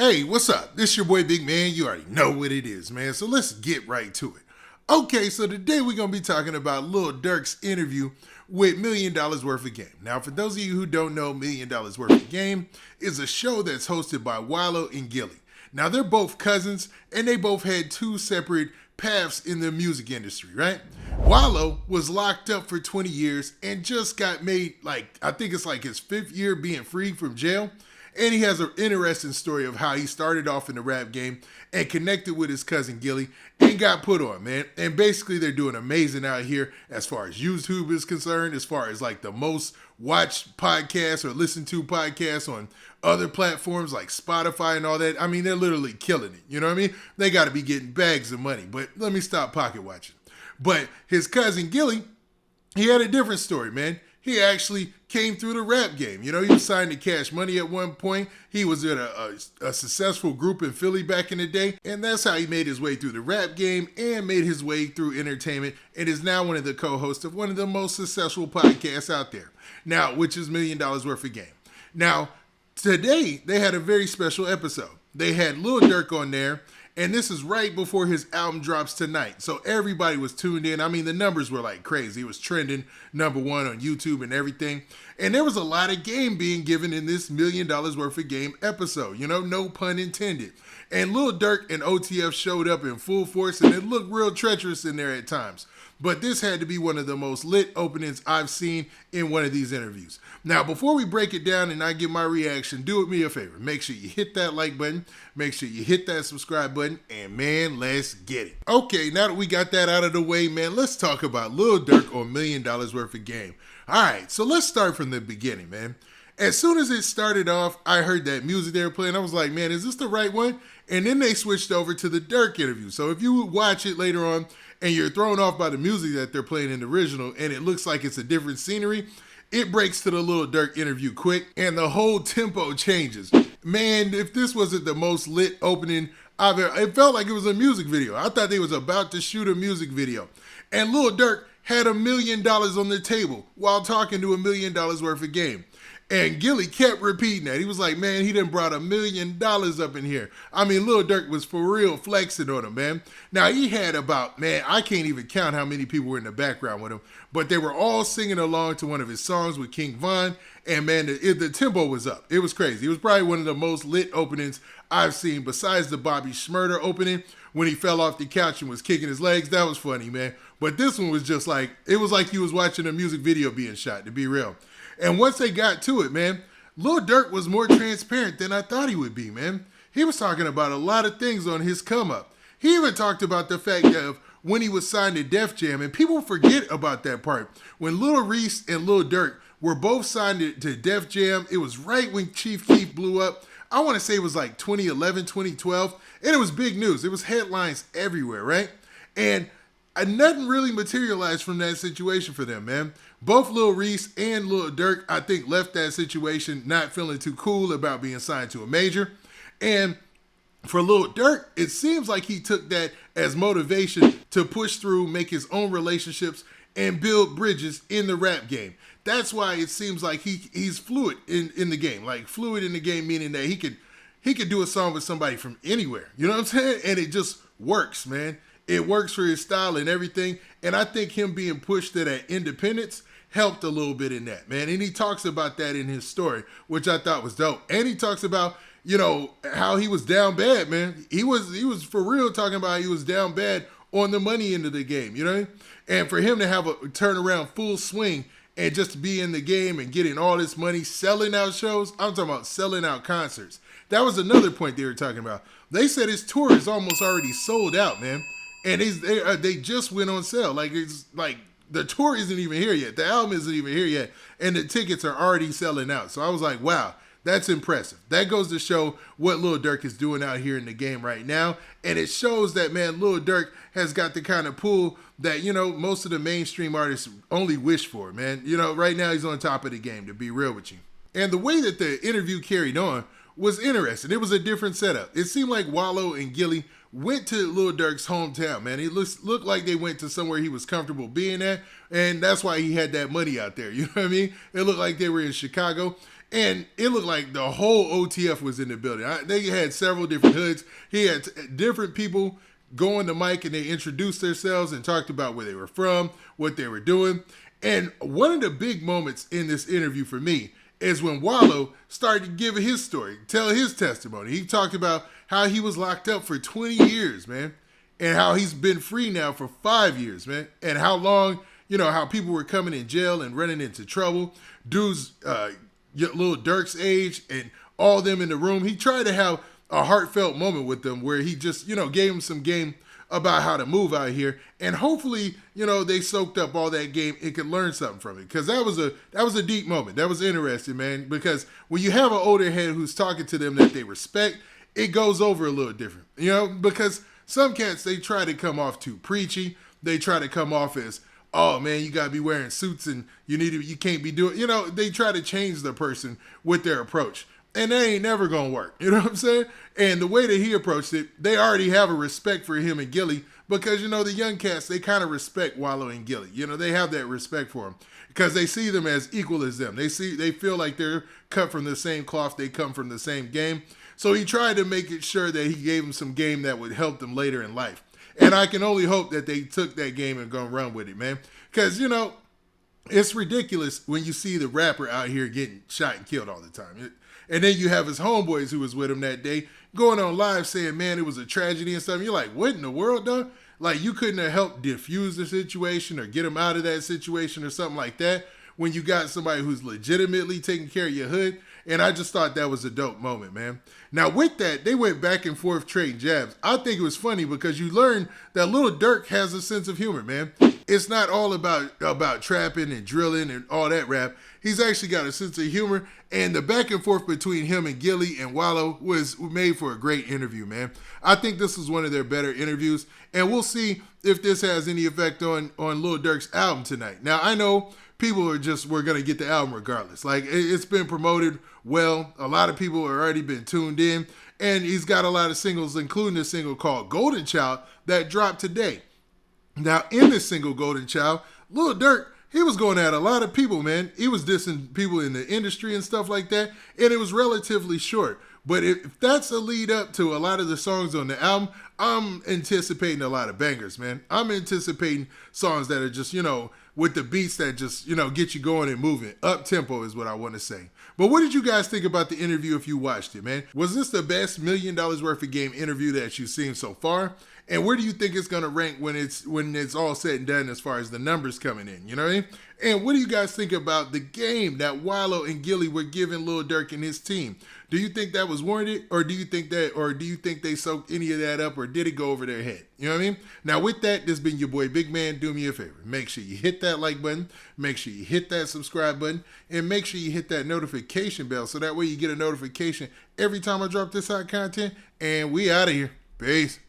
Hey, what's up? This your boy Big Man. You already know what it is, man. So let's get right to it. Okay, so today we're going to be talking about Lil Durk's interview with $1 Million Worth of Game. Now, for those of you who don't know, $1 Million Worth of Game is a show that's hosted by Wallo and Gillie. Now, they're both cousins, and they both had two separate paths in the music industry, right? Wallo was locked up for 20 years and just got made, I think it's like his 5th year being freed from jail. And he has an interesting story of how he started off in the rap game and connected with his cousin Gillie and got put on, man. And basically they're doing amazing out here as far as YouTube is concerned, as far as like the most watched podcasts or listened to podcasts on other platforms like Spotify and all that. I mean, they're literally killing it. You know what I mean? They got to be getting bags of money. But let me stop pocket watching. But his cousin Gillie, he had a different story, man. He actually came through the rap game. You know, he was signed to Cash Money at one point. He was in a successful group in Philly back in the day. And that's how he made his way through the rap game and made his way through entertainment and is now one of the co-hosts of one of the most successful podcasts out there. Now, which is $1 Million Worth of Game. Now, today, they had a very special episode. They had Lil Durk on there. And this is right before his album drops tonight. So everybody was tuned in. I mean, the numbers were like crazy. It was trending #1 on YouTube and everything. And there was a lot of game being given in this $1 Million Worth of Game episode. You know, no pun intended. And Lil Durk and OTF showed up in full force and it looked real treacherous in there at times. But this had to be one of the most lit openings I've seen in one of these interviews. Now, before we break it down and I give my reaction, do me a favor. Make sure you hit that like button. Make sure you hit that subscribe button. And, man, let's get it. Okay, now that we got that out of the way, man, let's talk about Lil Durk on $1 Million Worth of Game. All right, so let's start from the beginning, man. As soon as it started off, I heard that music they were playing. I was like, man, is this the right one? And then they switched over to the Durk interview. So if you watch it later on and you're thrown off by the music that they're playing in the original and it looks like it's a different scenery, it breaks to the Lil Durk interview quick and the whole tempo changes. Man, if this wasn't the most lit opening I've ever, it felt like it was a music video. I thought they was about to shoot a music video. And Lil Durk had $1 million on the table while talking to $1 Million Worth of Game. And Gillie kept repeating that. He was like, man, he done brought $1 million up in here. I mean, Lil Durk was for real flexing on him, man. Now, he had about, man, I can't even count how many people were in the background with him, but they were all singing along to one of his songs with King Von, and man, the tempo was up. It was crazy. It was probably one of the most lit openings I've seen, besides the Bobby Shmurda opening when he fell off the couch and was kicking his legs. That was funny, man. But this one was just like, it was like you was watching a music video being shot, to be real. And once they got to it, man, Lil Durk was more transparent than I thought he would be, man. He was talking about a lot of things on his come up. He even talked about the fact of when he was signed to Def Jam, and people forget about that part. When Lil Reese and Lil Durk were both signed to Def Jam, it was right when Chief Keef blew up. I want to say it was like 2011, 2012, and it was big news. It was headlines everywhere, right? And nothing really materialized from that situation for them, man. Both Lil Reese and Lil Durk, I think, left that situation not feeling too cool about being signed to a major. And for Lil Durk, it seems like he took that as motivation to push through, make his own relationships, and build bridges in the rap game. That's why it seems like he's fluid in the game. Like, fluid in the game, meaning that he could do a song with somebody from anywhere. You know what I'm saying? And it just works, man. It works for his style and everything. And I think him being pushed to that independence helped a little bit in that, man. And he talks about that in his story, which I thought was dope. And he talks about, you know, how he was down bad, man. He was for real talking about how he was down bad on the money end of the game, you know? And for him to have a turnaround full swing and just to be in the game and getting all this money, selling out shows, I'm talking about selling out concerts. That was another point they were talking about. They said his tour is almost already sold out, man. And they just went on sale. Like, it's like the tour isn't even here yet. The album isn't even here yet. And the tickets are already selling out. So I was like, wow, that's impressive. That goes to show what Lil Durk is doing out here in the game right now. And it shows that, man, Lil Durk has got the kind of pull that, you know, most of the mainstream artists only wish for, man. You know, right now he's on top of the game, to be real with you. And the way that the interview carried on was interesting. It was a different setup. It seemed like Wallo and Gillie went to Lil Durk's hometown, man. It looked like they went to somewhere he was comfortable being at, and that's why he had that money out there. You know what I mean? It looked like they were in Chicago. And it looked like the whole OTF was in the building. They had several different hoods. He had different people go on the mic and they introduced themselves and talked about where they were from, what they were doing. And one of the big moments in this interview for me is when Wallo started to give his story, tell his testimony. He talked about how he was locked up for 20 years, man, and how he's been free now for 5 years, man, and how long, how people were coming in jail and running into trouble. Dudes, Lil Durk's age and all them in the room. He tried to have a heartfelt moment with them where he just, gave them some game about how to move out here. And hopefully, they soaked up all that game and could learn something from it. Because that was a deep moment. That was interesting, man. Because when you have an older head who's talking to them that they respect, it goes over a little different. Because some cats, they try to come off too preachy. They try to come off as, oh man, you gotta be wearing suits and you can't be doing, they try to change the person with their approach. And that ain't never gonna work. You know what I'm saying? And the way that he approached it, they already have a respect for him and Gillie because, the young cats, they kind of respect Wallo and Gillie. They have that respect for him because they see them as equal as them. They feel like they're cut from the same cloth. They come from the same game. So he tried to make it sure that he gave them some game that would help them later in life. And I can only hope that they took that game and gonna run with it, man. Because, it's ridiculous when you see the rapper out here getting shot and killed all the time. And then you have his homeboys who was with him that day going on live saying, man, it was a tragedy and stuff. You're like, what in the world, dog? Like, you couldn't have helped diffuse the situation or get him out of that situation or something like that when you got somebody who's legitimately taking care of your hood. And I just thought that was a dope moment, man. Now, with that, they went back and forth trading jabs. I think it was funny because you learn that Lil Durk has a sense of humor, man. It's not all about trapping and drilling and all that rap. He's actually got a sense of humor. And the back and forth between him and Gillie and Wallo was made for a great interview, man. I think this was one of their better interviews. And we'll see if this has any effect on Lil Durk's album tonight. Now, I know people we're going to get the album regardless. Like, it's been promoted well. A lot of people have already been tuned in. And he's got a lot of singles, including a single called Golden Child that dropped today. Now, in this single, Golden Child, Lil Durk, he was going at a lot of people, man. He was dissing people in the industry and stuff like that. And it was relatively short. But if that's a lead up to a lot of the songs on the album, I'm anticipating a lot of bangers, man. I'm anticipating songs that are just, with the beats that just, get you going and moving. Up tempo is what I want to say. But what did you guys think about the interview if you watched it, man? Was this the best $1 Million Worth of Game interview that you've seen so far? And where do you think it's going to rank when it's all said and done as far as the numbers coming in? You know what I mean? And what do you guys think about the game that Wallo and Gillie were giving Lil Durk and his team? Do you think that was warranted, or do you think they soaked any of that up, or did it go over their head? You know what I mean? Now, with that, this has been your boy Big Man. Do me a favor. Make sure you hit that like button. Make sure you hit that subscribe button. And make sure you hit that notification bell so that way you get a notification every time I drop this hot content. And we out of here. Peace.